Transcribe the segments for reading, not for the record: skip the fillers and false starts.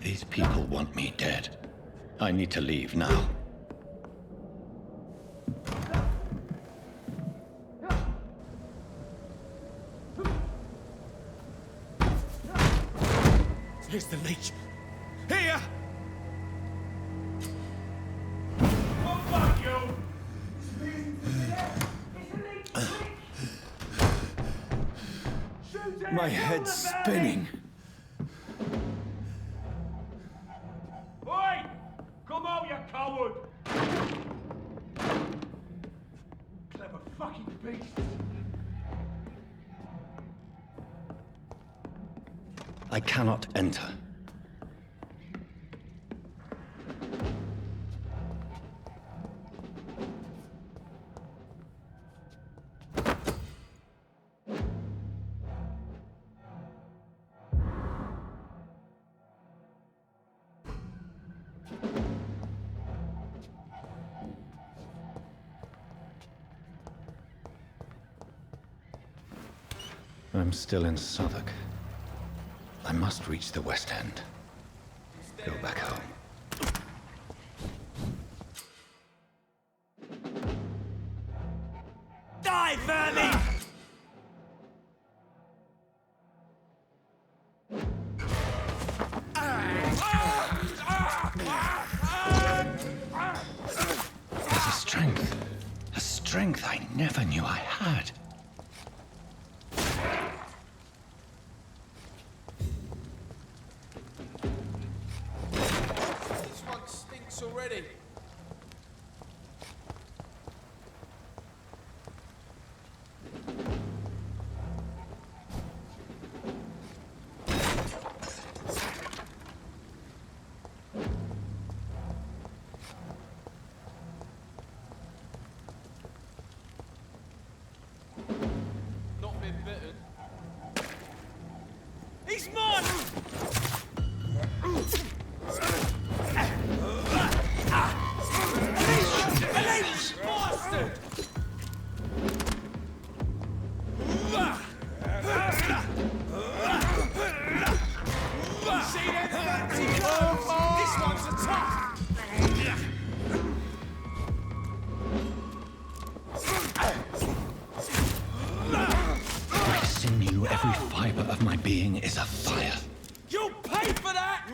These people want me dead. I need to leave now. Here's the leech. Here! Oh, fuck you! My head's spinning. Oi! Come out, you coward! Clever fucking beast! I cannot enter. I'm still in Southwark. I must reach the West End. Go back home. Die, vermin! There's a strength I never knew I had. This one stinks already. Not been bitten. He's mine! Bastard! See them fancy clothes? This one's a top! Every sinew, every fiber of my being is afire. You'll pay for that!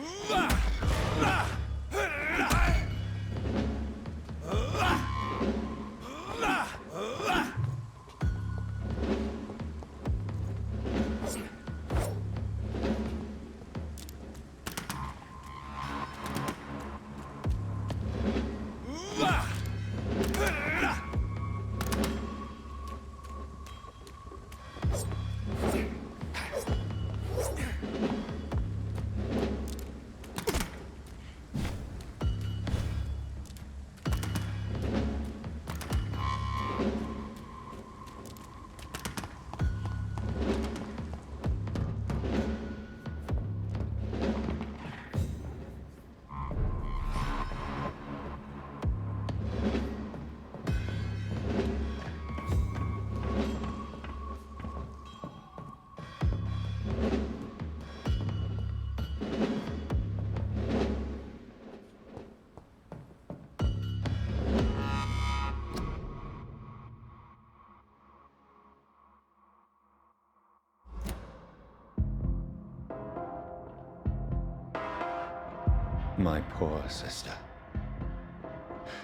My poor sister.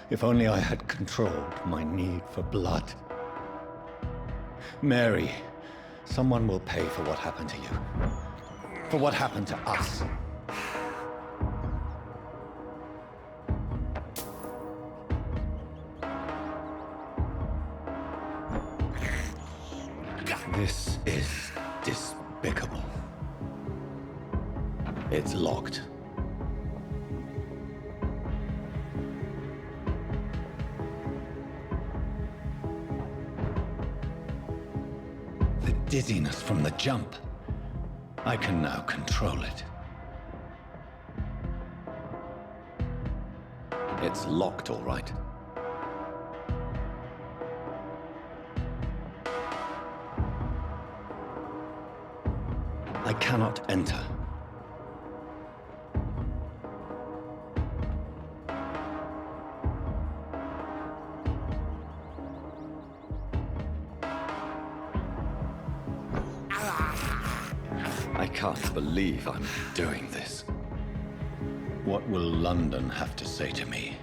If only I had controlled my need for blood. Mary, someone will pay for what happened to you. For what happened to us. This is despicable. It's locked. The dizziness from the jump. I can now control it. It's locked, all right. I I cannot enter. I can't believe I'm doing this. What will London have to say to me?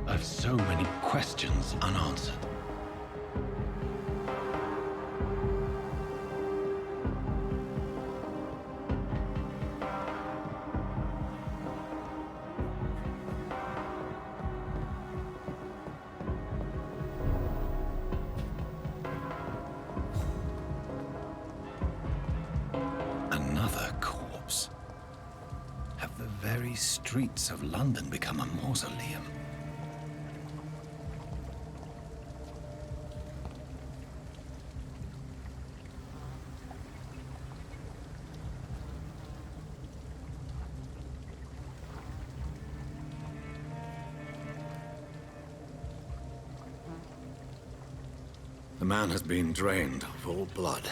I've so many questions unanswered. Another corpse. Have the very streets of London become a mausoleum? The man has been drained of all blood,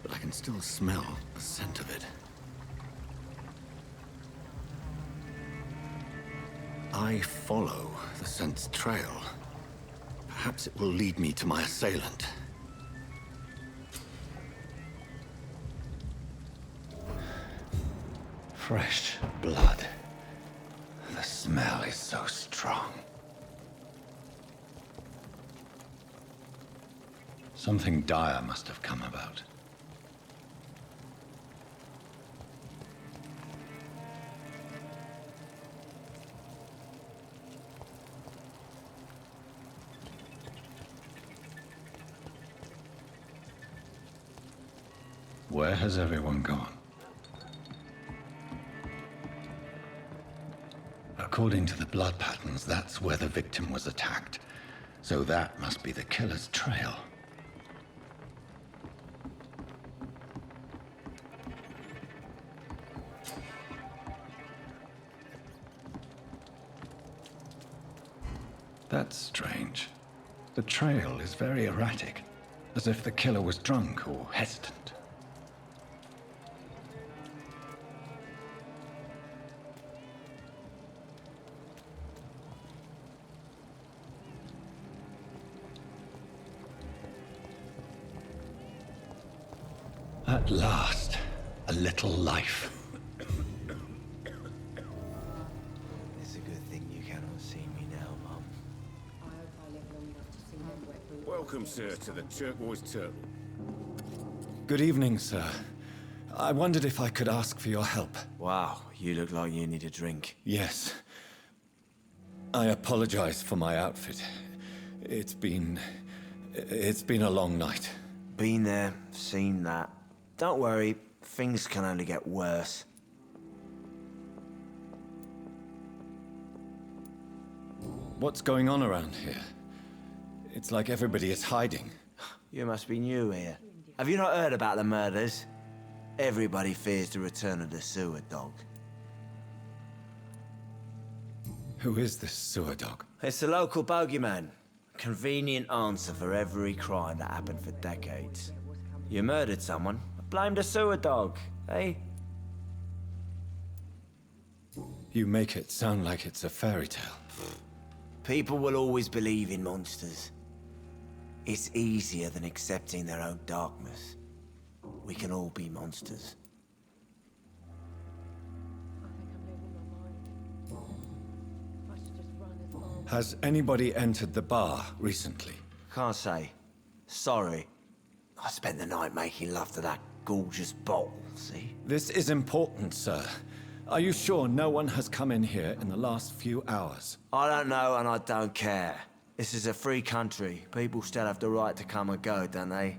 but I can still smell the scent of it. I follow the scent's trail. Perhaps it will lead me to my assailant. Fresh blood. The smell is so strong. Something dire must have come about. Where has everyone gone? According to the blood patterns, that's where the victim was attacked. So that must be the killer's trail. That's strange. The trail is very erratic, as if the killer was drunk or hesitant. At last, a little life. It's a good thing you cannot see me now, Mum. Welcome, sir, to the Turquoise Turtle. Good evening, sir. I wondered if I could ask for your help. Wow, you look like you need a drink. Yes. I apologize for my outfit. It's been a long night. Been there, seen that. Don't worry, things can only get worse. What's going on around here? It's like everybody is hiding. You must be new here. Have you not heard about the murders? Everybody fears the return of the sewer dog. Who is this sewer dog? It's the local bogeyman. Convenient answer for every crime that happened for decades. You murdered someone, blame the sewer dog, eh? You make it sound like it's a fairy tale. People will always believe in monsters. It's easier than accepting their own darkness. We can all be monsters. Has anybody entered the bar recently? Can't say. Sorry. I spent the night making love to that gorgeous bottle, see? This is important, sir. Are you sure no one has come in here in the last few hours? I don't know and I don't care. This is a free country. People still have the right to come and go, don't they?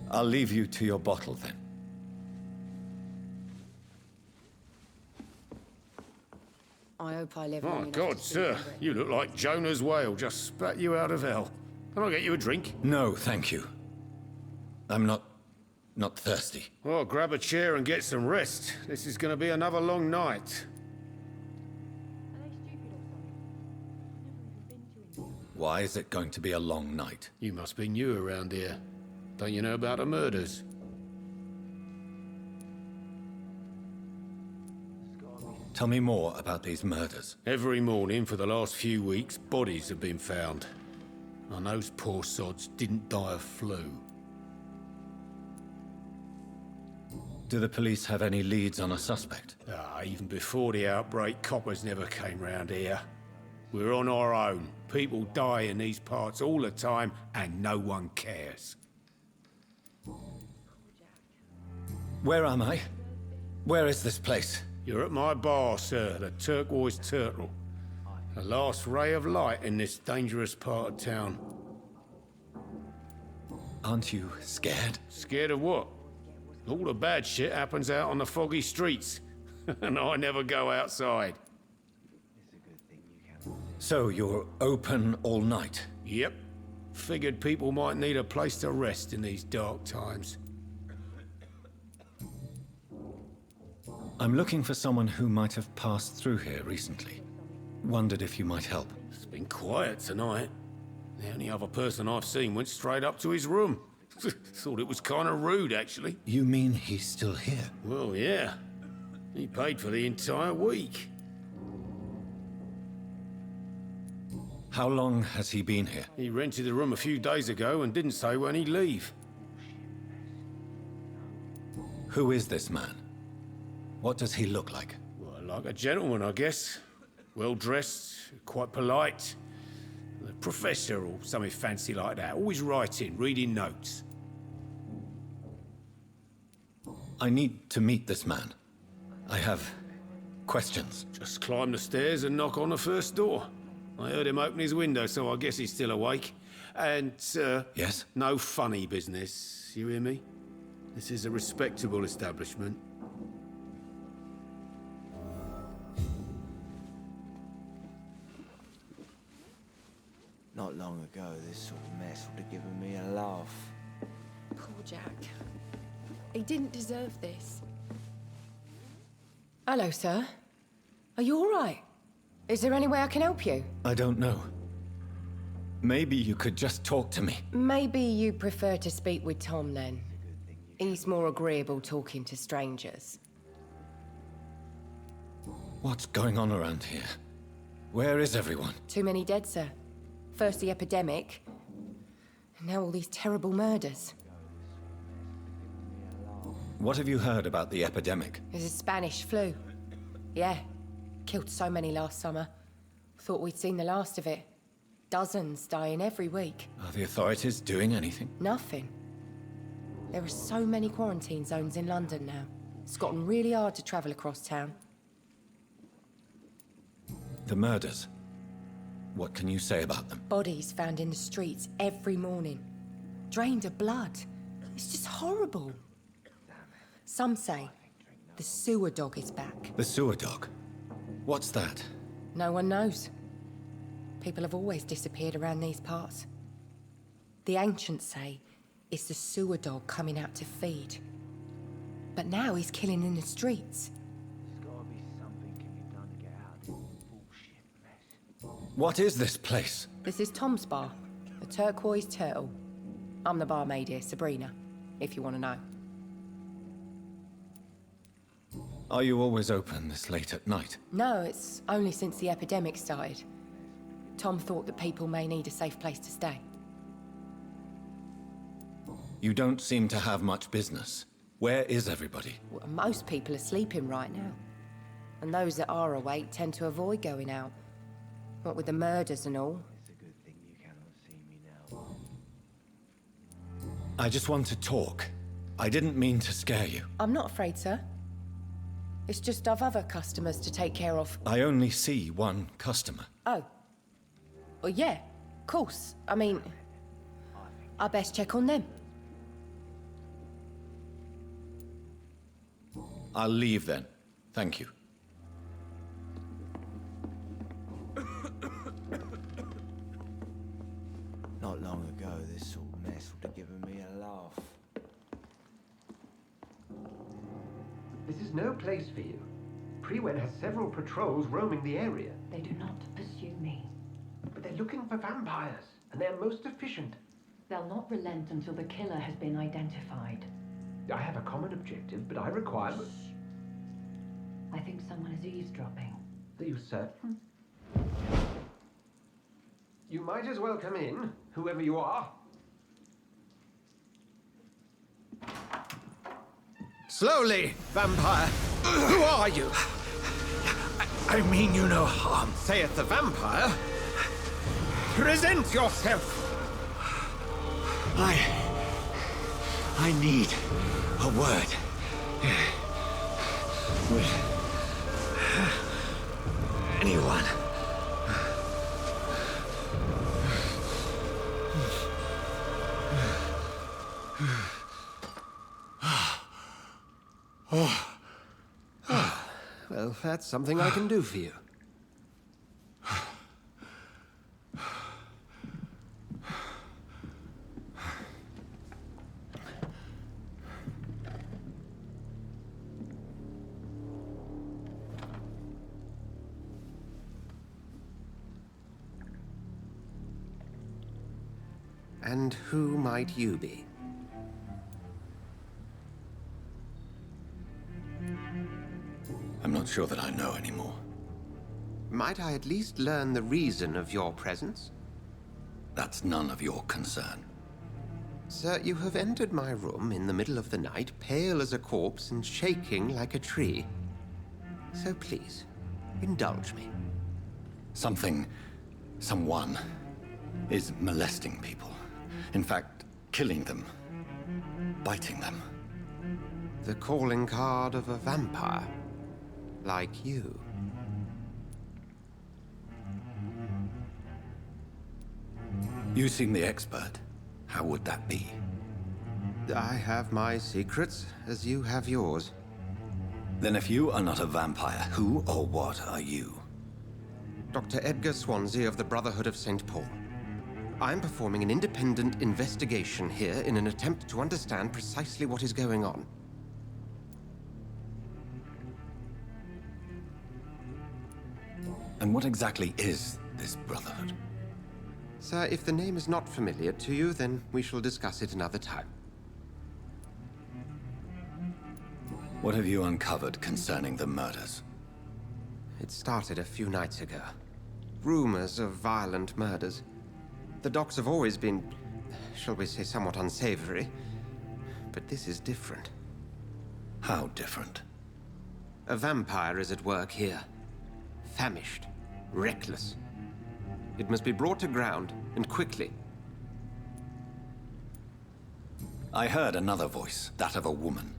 I'll leave you to your bottle then. I hope I live Oh, long enough God, to see sir. it. You look like Jonah's whale just spat you out of hell. Can I get you a drink? No, thank you. I'm not thirsty. Well, grab a chair and get some rest. This is going to be another long night. why is it going to be a long night? You must be new around here. Don't you know about the murders? Tell me more about these murders. Every morning for the last few weeks, bodies have been found. And those poor sods didn't die of flu. Do the police have any leads on a suspect? Even before the outbreak, coppers never came round here. We're on our own. People die in these parts all the time, and no one cares. Where am I? Where is this place? You're at my bar, sir, the Turquoise Turtle. The last ray of light in this dangerous part of town. Aren't you scared? Scared of what? All the bad shit happens out on the foggy streets. And I never go outside. So you're open all night? Yep. Figured people might need a place to rest in these dark times. I'm looking for someone who might have passed through here recently. Wondered if you might help. It's been quiet tonight. The only other person I've seen went straight up to his room. Thought it was kind of rude, actually. You mean he's still here? Well, yeah. He paid for the entire week. How long has he been here? He rented the room a few days ago and didn't say when he'd leave. Who is this man? What does he look like? Well, like a gentleman, I guess. Well-dressed, quite polite. A professor or something fancy like that. Always writing, reading notes. I need to meet this man. I have questions. Just climb the stairs and knock on the first door. I heard him open his window, so I guess he's still awake. And, Yes? no funny business, you hear me? This is a respectable establishment. Not long ago, this sort of mess would have given me a laugh. Poor Jack. He didn't deserve this. Hello, sir. Are you all right? Is there any way I can help you? I don't know. Maybe you could just talk to me. Maybe you prefer to speak with Tom, then. He's more agreeable talking to strangers. What's going on around here? Where is everyone? Too many dead, sir. First the epidemic, and now all these terrible murders. What have you heard about the epidemic? There's a Spanish flu. Yeah. Killed so many last summer. Thought we'd seen the last of it. Dozens dying every week. Are the authorities doing anything? Nothing. There are so many quarantine zones in London now. It's gotten really hard to travel across town. The murders. What can you say about them? Bodies found in the streets every morning. Drained of blood. It's just horrible. Some say the sewer dog is back. The sewer dog? What's that? No one knows. People have always disappeared around these parts. The ancients say it's the sewer dog coming out to feed. But now he's killing in the streets. There's gotta be something can be done to get out of this bullshit mess. What is this place? This is Tom's bar, the Turquoise Turtle. I'm the barmaid here, Sabrina, if you want to know. Are you always open this late at night? No, it's only since the epidemic started. Tom thought that people may need a safe place to stay. You don't seem to have much business. Where is everybody? Well, most people are sleeping right now. And those that are awake tend to avoid going out. What with the murders and all. It's a good thing you cannot see me now. I just want to talk. I didn't mean to scare you. I'm not afraid, sir. It's just I've other customers to take care of. I only see one customer. Oh. Well, yeah, of course. I mean, I best check on them. I'll leave then. Thank you. Not long ago, this sort of mess would have given me a laugh. This is no place for you. Prewen has several patrols roaming the area. They do not pursue me. but they're looking for vampires, and they're most efficient. They'll not relent until the killer has been identified. I have a common objective, but I require... I think someone is eavesdropping. Are you certain? You might as well come in, whoever you are. Slowly, vampire! Who are you? I mean you no harm, saith the vampire. Present yourself! I need a word. With anyone. Well, that's something I can do for you. And who might you be? I'm not sure that I know anymore. Might I at least learn the reason of your presence? That's none of your concern. Sir, you have entered my room in the middle of the night, pale as a corpse and shaking like a tree. So please, indulge me. Someone is molesting people. In fact, killing them. Biting them. The calling card of a vampire. Like you. You seem the expert. How would that be? I have my secrets, as you have yours. Then if you are not a vampire, who or what are you? Dr. Edgar Swansea of the Brotherhood of St. Paul. I'm performing an independent investigation here in an attempt to understand precisely what is going on. And what exactly is this Brotherhood? Sir, if the name is not familiar to you, then we shall discuss it another time. What have you uncovered concerning the murders? It started a few nights ago. Rumors of violent murders. The docks have always been, shall we say, somewhat unsavory. But this is different. How different? A vampire is at work here. Famished. Reckless. It must be brought to ground, and quickly. I heard another voice, that of a woman.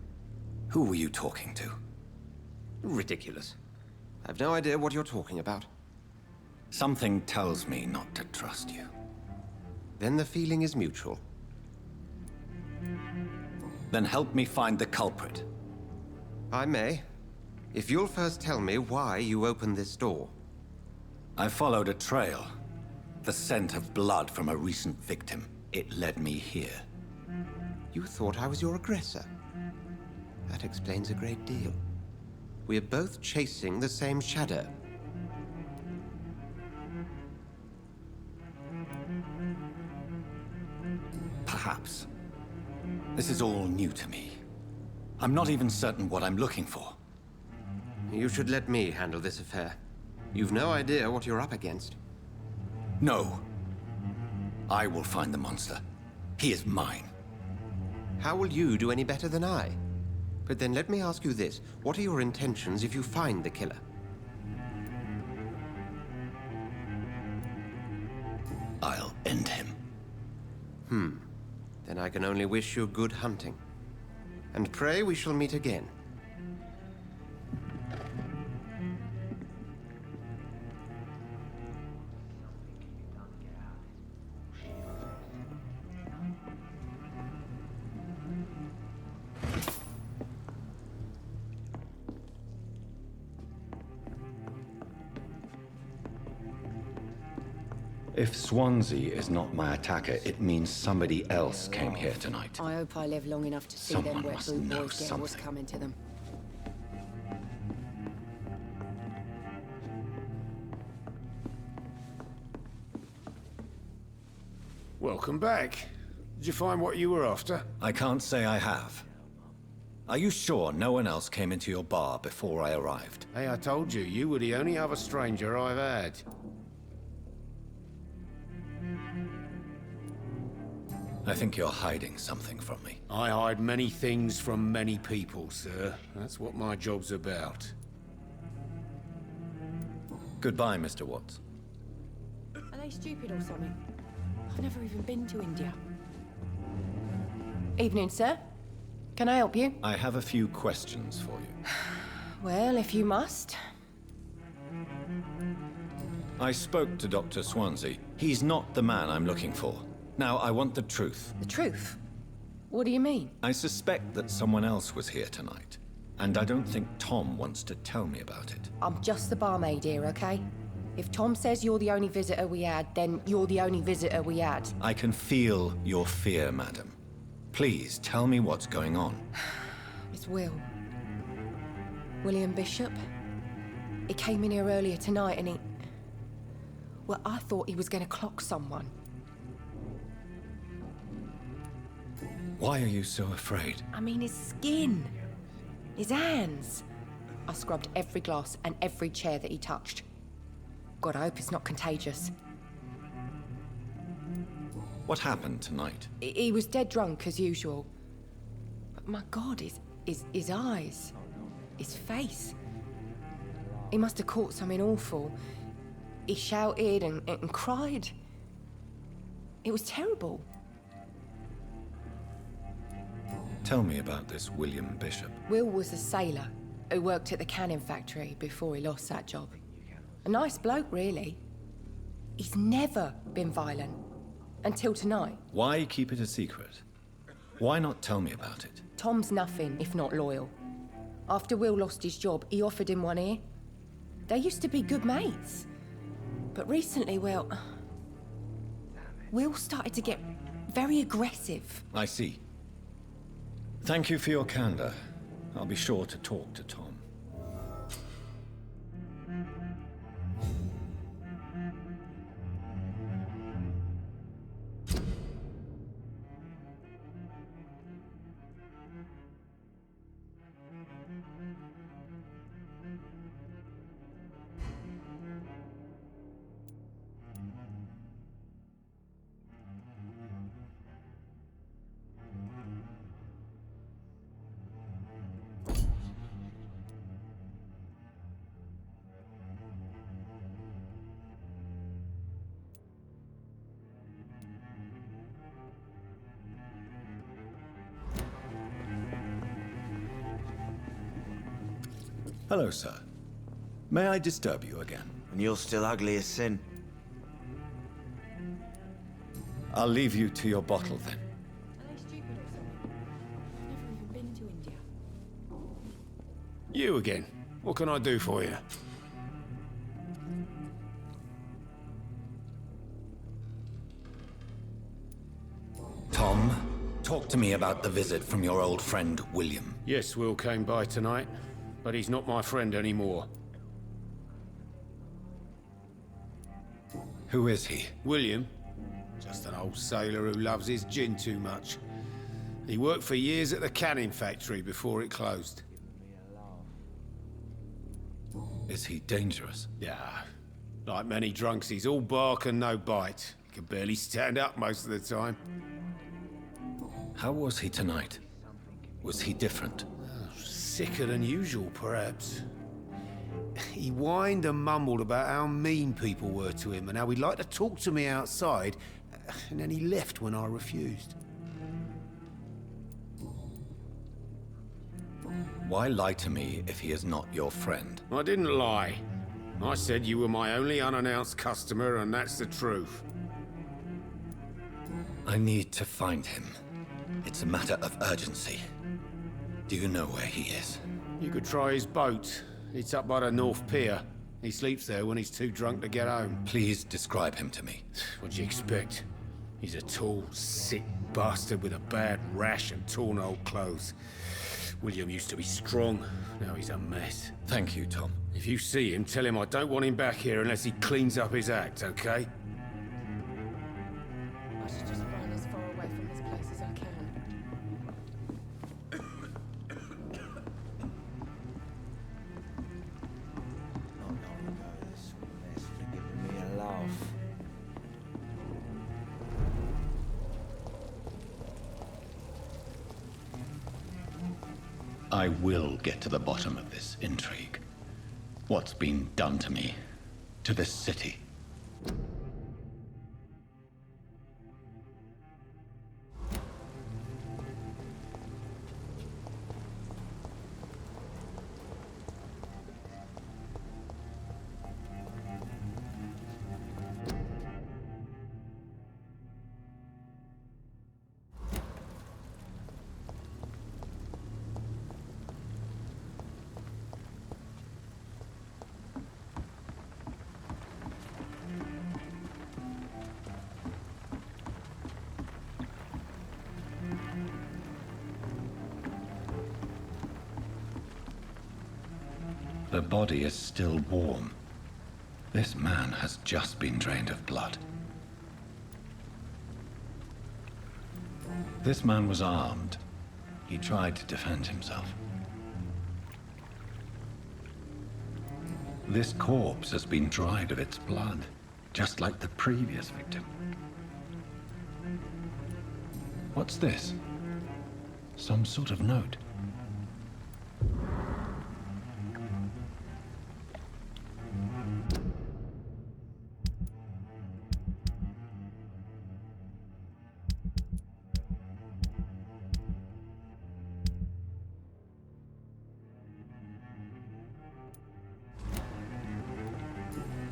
Who were you talking to? Ridiculous. I've no idea what you're talking about. Something tells me not to trust you. Then the feeling is mutual. Then help me find the culprit. I may. If you'll first tell me why you opened this door. I followed a trail. The scent of blood from a recent victim. It led me here. You thought I was your aggressor. That explains a great deal. We're both chasing the same shadow. Perhaps. This is all new to me. I'm not even certain what I'm looking for. You should let me handle this affair. You've no idea what you're up against. No. I will find the monster. He is mine. How will you do any better than I? But then let me ask you this. What are your intentions if you find the killer? I'll end him. Then I can only wish you good hunting. And pray we shall meet again. If Swansea is not my attacker, it means somebody else came here tonight. I hope I live long enough to see Someone them where must boot know boys get what's something. coming to them. Welcome back. Did you find what you were after? I can't say I have. Are you sure no one else came into your bar before I arrived? Hey, I told you, you were the only other stranger I've had. I think you're hiding something from me. I hide many things from many people, sir. That's what my job's about. Goodbye, Mr. Watts. Are they stupid or something? I've never even been to India. Evening, sir. Can I help you? I have a few questions for you. Well, if you must. I spoke to Dr. Swansea. He's not the man I'm looking for. Now, I want the truth. The truth? What do you mean? I suspect that someone else was here tonight, and I don't think Tom wants to tell me about it. I'm just the barmaid here, okay? If Tom says you're the only visitor we had, then you're the only visitor we had. I can feel your fear, madam. Please, tell me what's going on. It's Will. William Bishop. He came in here earlier tonight and he... Well, I thought he was going to clock someone. Why are you so afraid? I mean, his skin. His hands. I scrubbed every glass and every chair that he touched. God, I hope it's not contagious. What happened tonight? He was dead drunk, as usual. But my God, his eyes. His face. He must have caught something awful. He shouted and cried. It was terrible. Tell me about this William Bishop. Will was a sailor who worked at the canning factory before he lost that job. A nice bloke, really. He's never been violent. Until tonight. Why keep it a secret? Why not tell me about it? Tom's nothing if not loyal. After Will lost his job, he offered him one ear. They used to be good mates. But recently, well... Will started to get very aggressive. I see. Thank you for your candor. I'll be sure to talk to Tom. Hello, sir. May I disturb you again? And you're still ugly as sin. I'll leave you to your bottle then. Are they stupid or something? I've never even been to India. You again. What can I do for you? Tom, talk to me about the visit from your old friend, William. Yes, Will came by tonight, but he's not my friend anymore. Who is he? William? Just an old sailor who loves his gin too much. He worked for years at the canning factory before it closed. Is he dangerous? Yeah. Like many drunks, he's all bark and no bite. He can barely stand up most of the time. How was he tonight? Was he different? Sicker than usual, perhaps. He whined and mumbled about how mean people were to him and how he'd like to talk to me outside, and then he left when I refused. Why lie to me if he is not your friend? I didn't lie. I said you were my only unannounced customer, and that's the truth. I need to find him. It's a matter of urgency. Do you know where he is? You could try his boat. It's up by the North Pier. He sleeps there when he's too drunk to get home. Please describe him to me. What do you expect? He's a tall, sick bastard with a bad rash and torn old clothes. William used to be strong. Now he's a mess. Thank you, Tom. If you see him, tell him I don't want him back here unless he cleans up his act, okay? I should just I will get to the bottom of this intrigue. What's been done to me, to this city. The body is still warm. This man has just been drained of blood. This man was armed. He tried to defend himself. This corpse has been dried of its blood, just like the previous victim. What's this? Some sort of note.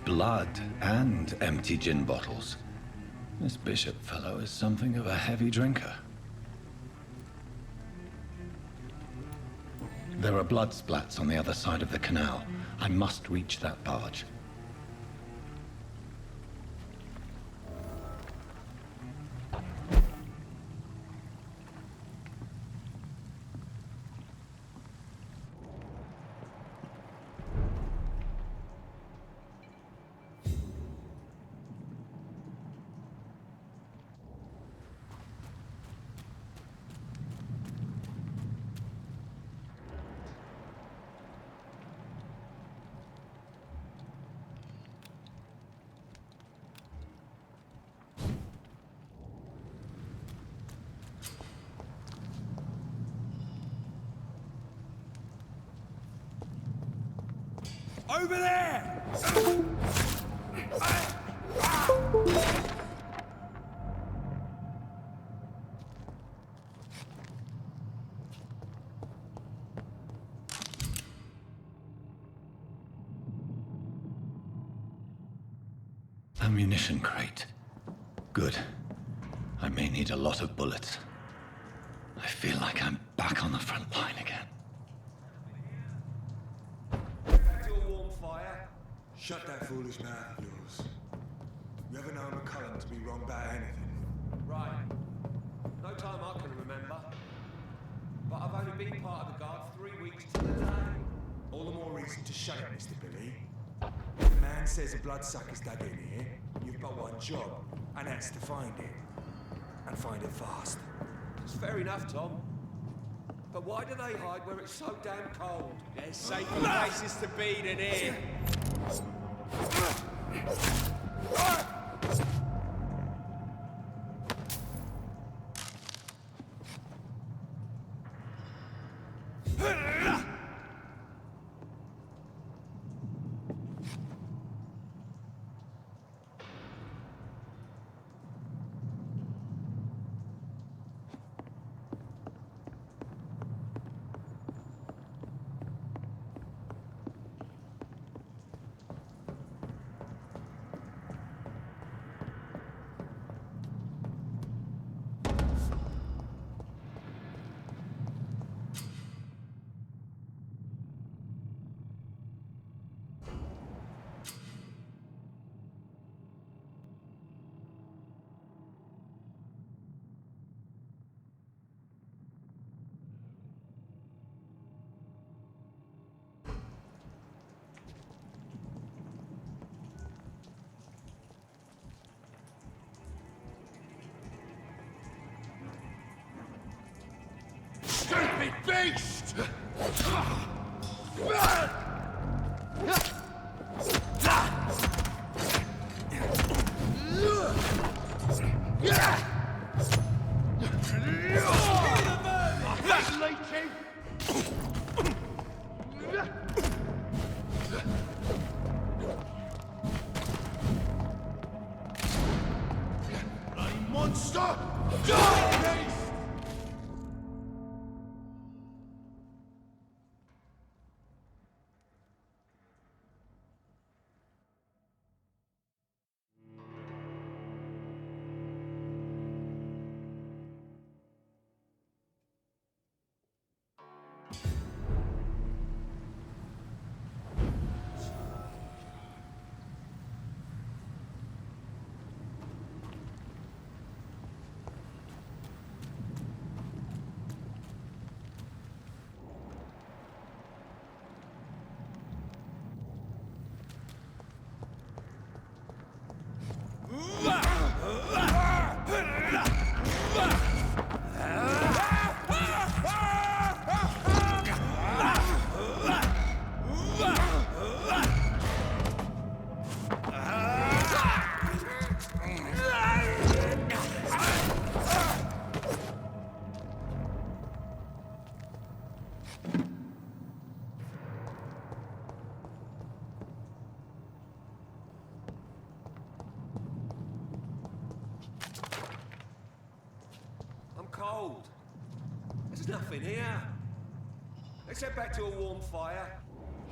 Blood and empty gin bottles. This bishop fellow is something of a heavy drinker. There are blood splats on the other side of the canal. I must reach that barge. Over there! Ammunition crate. Good. I may need a lot of bullets. I feel like I'm back on the front line again. Shut that foolish mouth of yours. You ever known McCullum to be wrong about anything? Right. No time I can remember. But I've only been part of the guard 3 weeks to the day. All the more reason to shut it, Mr. Billy. If the man says a bloodsucker's dug in here, you've got one job, and that's to find it. And find it fast. It's fair enough, Tom. But why do they hide where it's so damn cold? There's safer places to be than here. Stupid beast! Leeching! monster! Die, beast! Cold. There's nothing here. Let's head back to a warm fire.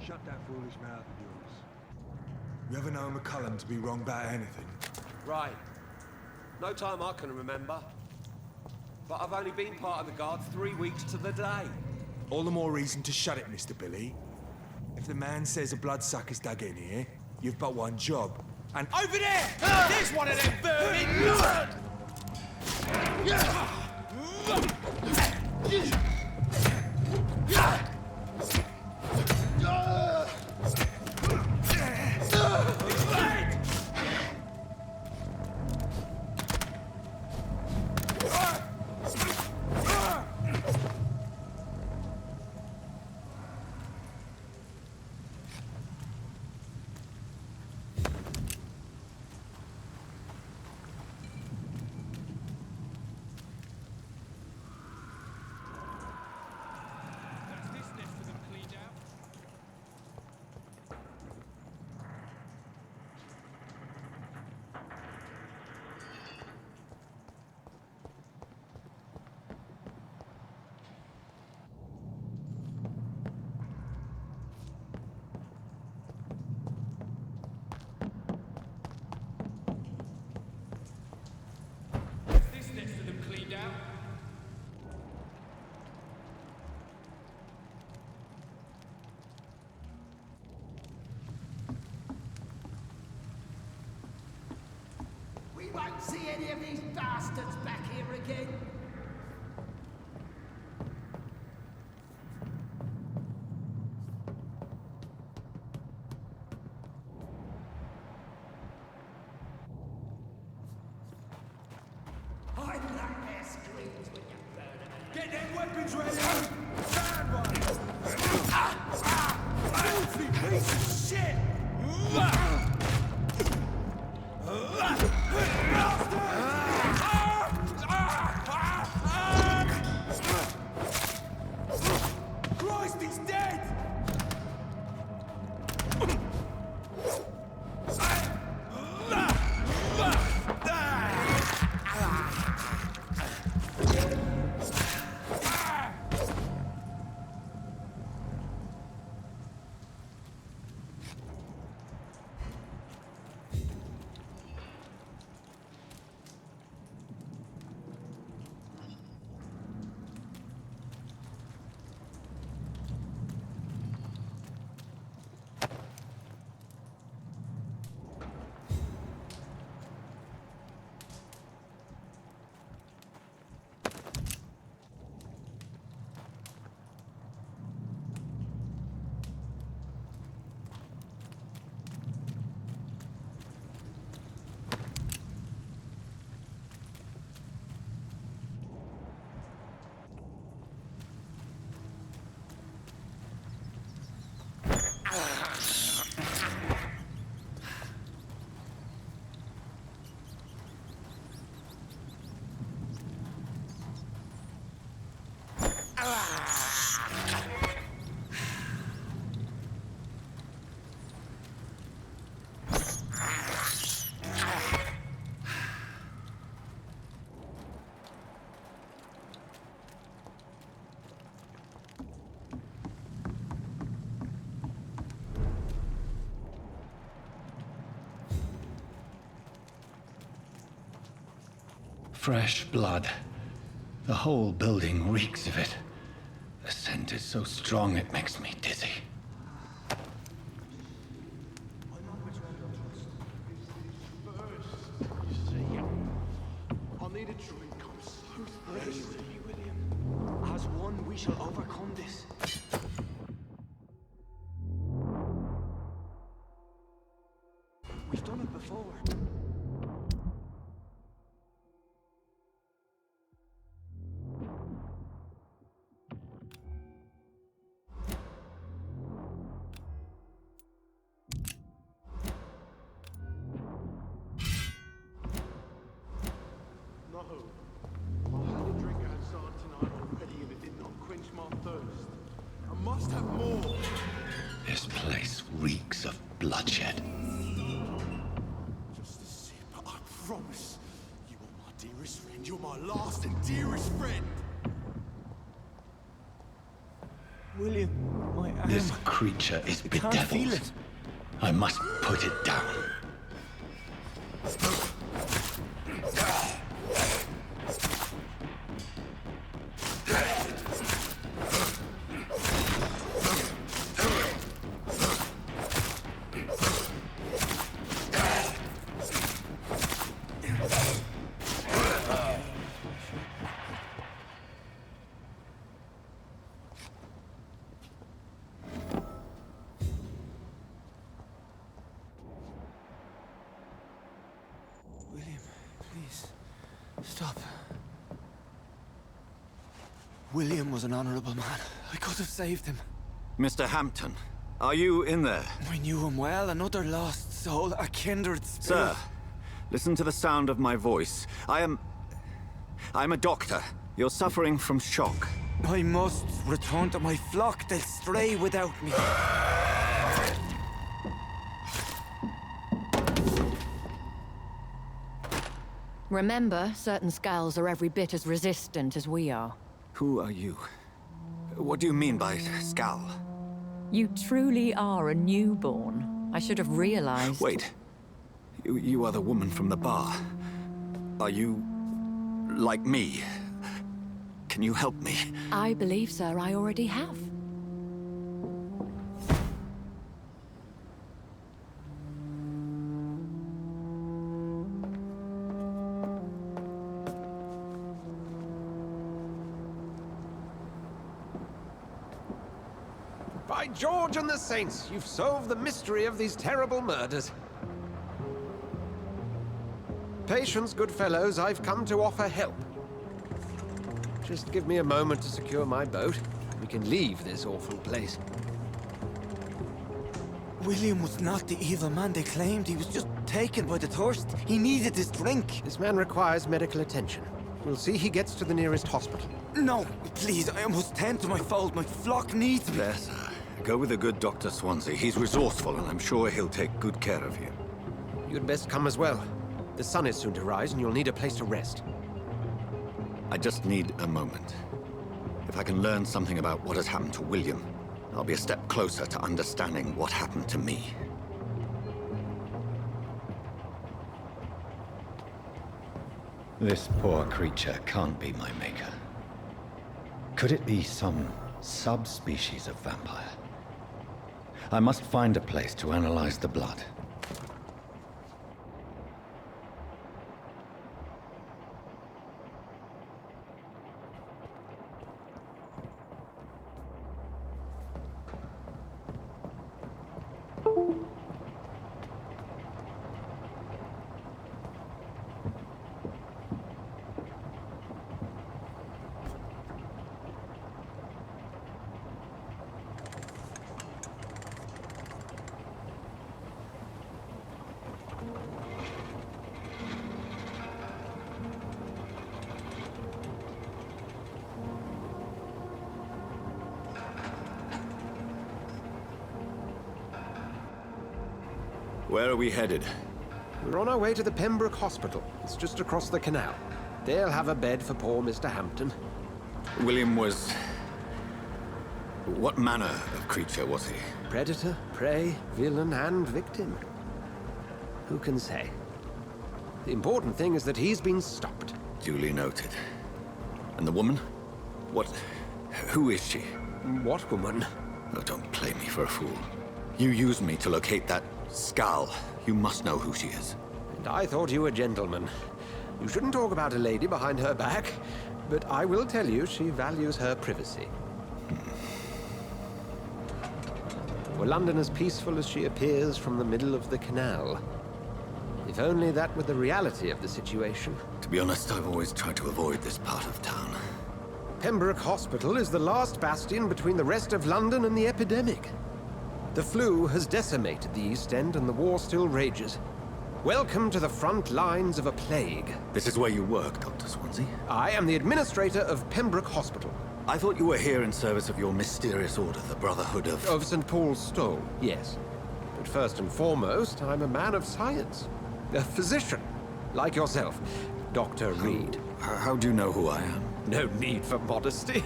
Shut that foolish mouth of yours. You ever know McCullum to be wrong about anything? Right. No time I can remember. But I've only been part of the guard 3 weeks to the day. All the more reason to shut it, Mr. Billy. If the man says a bloodsucker's dug in here, you've but one job. And over there! There's one of them vermin! We won't see any of these bastards back here again. I like their screams when you burn them. Get them weapons ready! Stand by! Filthy piece of shit! Christ, he's dead! Fresh blood. The whole building reeks of it. The scent is so strong it makes me dizzy. I'll need a drink. I'm so thirsty, William. As one, we shall overcome this. We've done it before. No. I had a drink outside tonight already and it did not quench my thirst. I must have more. This place reeks of bloodshed. Just a sip, I promise. You are my dearest friend. You're my last and dearest friend. William, my arm. This creature is I can't feel bedeviled. it. I must put it down. William, please, stop. William was an honorable man. I could have saved him. Mr. Hampton, are you in there? I knew him well, another lost soul, a kindred spirit. Sir, listen to the sound of my voice. I'm a doctor. You're suffering from shock. I must return to my flock. They'll stray without me. Remember, certain skulls are every bit as resistant as we are. Who are you? What do you mean by skull? You truly are a newborn. I should have realized. Wait. You are the woman from the bar. Are you like me? Can you help me? I believe, sir, I already have. By George and the Saints, you've solved the mystery of these terrible murders. Patience, good fellows, I've come to offer help. Just give me a moment to secure my boat. We can leave this awful place. William was not the evil man they claimed. He was just taken by the thirst. He needed this drink. This man requires medical attention. We'll see he gets to the nearest hospital. No, please, I must tend to my fold. My flock needs me. There, sir. Go with the good Dr. Swansea. He's resourceful, and I'm sure he'll take good care of you. You'd best come as well. The sun is soon to rise, and you'll need a place to rest. I just need a moment. If I can learn something about what has happened to William, I'll be a step closer to understanding what happened to me. This poor creature can't be my maker. Could it be some subspecies of vampire? I must find a place to analyze the blood. Where are we headed? We're on our way to the Pembroke Hospital. It's just across the canal. They'll have a bed for poor Mr. Hampton. William was... what manner of creature was he? Predator, prey, villain, and victim. Who can say? The important thing is that he's been stopped. Duly noted. And the woman? Who is she? What woman? Oh, don't play me for a fool. You used me to locate that skull. You must know who she is. And I thought you a gentleman. You shouldn't talk about a lady behind her back, but I will tell you she values her privacy. Were London as peaceful as she appears from the middle of the canal? If only that were the reality of the situation. To be honest, I've always tried to avoid this part of town. Pembroke Hospital is the last bastion between the rest of London and the epidemic. The flu has decimated the East End and the war still rages. Welcome to the front lines of a plague. This is where you work, Dr. Swansea? I am the administrator of Pembroke Hospital. I thought you were here in service of your mysterious order, the Brotherhood of... Of St. Paul's Stole, yes. But first and foremost, I'm a man of science. A physician, like yourself, Dr. Reid. How do you know who I am? No need for modesty.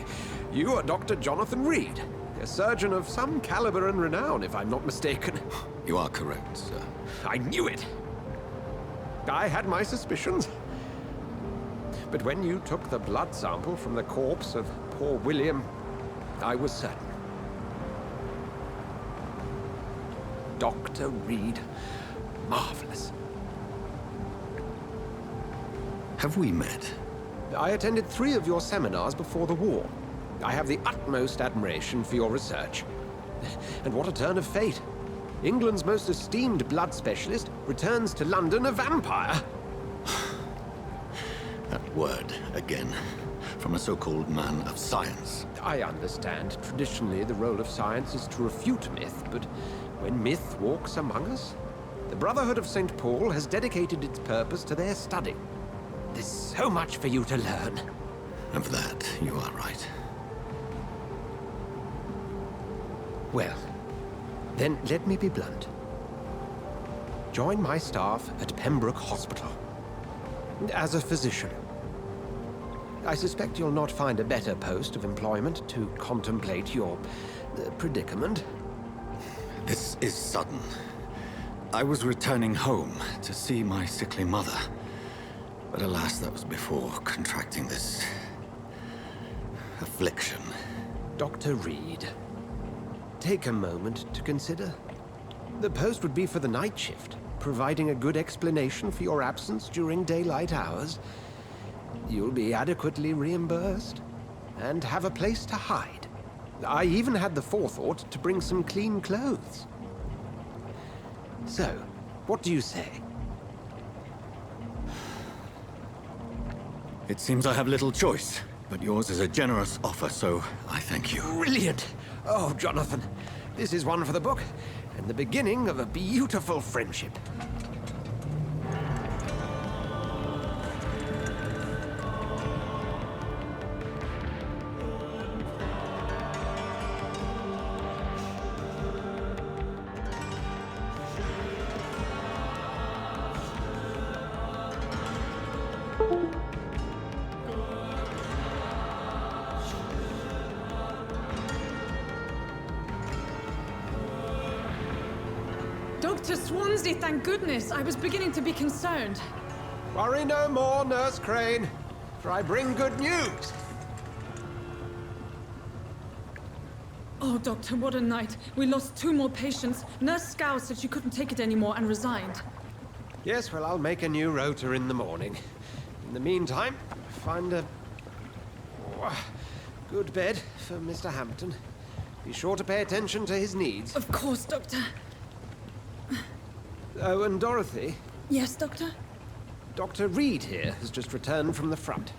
You are Dr. Jonathan Reid, a surgeon of some caliber and renown, if I'm not mistaken. You are correct, sir. I knew it. I had my suspicions. But when you took the blood sample from the corpse of poor William, I was certain. Dr. Reid. Marvelous. Have we met? I attended 3 of your seminars before the war. I have the utmost admiration for your research. And what a turn of fate. England's most esteemed blood specialist returns to London a vampire. That word, again. From a so-called man of science. I understand. Traditionally, the role of science is to refute myth, but when myth walks among us, the Brotherhood of St. Paul has dedicated its purpose to their study. There's so much for you to learn. Of that, you are right. Well, then let me be blunt. Join my staff at Pembroke Hospital. As a physician. I suspect you'll not find a better post of employment to contemplate your predicament. This is sudden. I was returning home to see my sickly mother. But alas, that was before contracting this... affliction. Dr. Reid, take a moment to consider. The post would be for the night shift, providing a good explanation for your absence during daylight hours. You'll be adequately reimbursed, and have a place to hide. I even had the forethought to bring some clean clothes. So, what do you say? It seems I have little choice, but yours is a generous offer, so I thank you. Brilliant! Oh, Jonathan, this is one for the book, and the beginning of a beautiful friendship. Dr. Swansea, thank goodness. I was beginning to be concerned. Worry no more, Nurse Crane, for I bring good news. Oh, Doctor, what a night. We lost 2 more patients. Nurse Scow said she couldn't take it anymore and resigned. Yes, well, I'll make a new rota in the morning. In the meantime, find a good bed for Mr. Hampton. Be sure to pay attention to his needs. Of course, Doctor. Oh, and Dorothy? Yes, Doctor? Dr. Reid here has just returned from the front.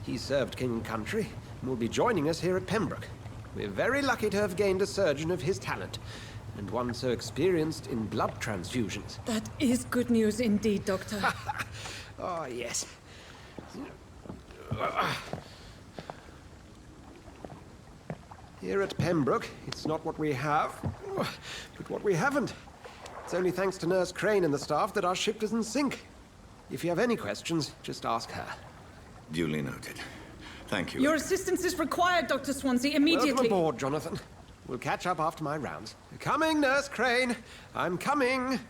He served King and Country and will be joining us here at Pembroke. We're very lucky to have gained a surgeon of his talent, and one so experienced in blood transfusions. That is good news indeed, Doctor. Oh, yes. Here at Pembroke, it's not what we have, but what we haven't. It's only thanks to Nurse Crane and the staff that our ship doesn't sink. If you have any questions, just ask her. Duly noted. Thank you. Your assistance is required, Dr. Swansea, immediately. Welcome aboard, Jonathan. We'll catch up after my rounds. Coming, Nurse Crane. I'm coming.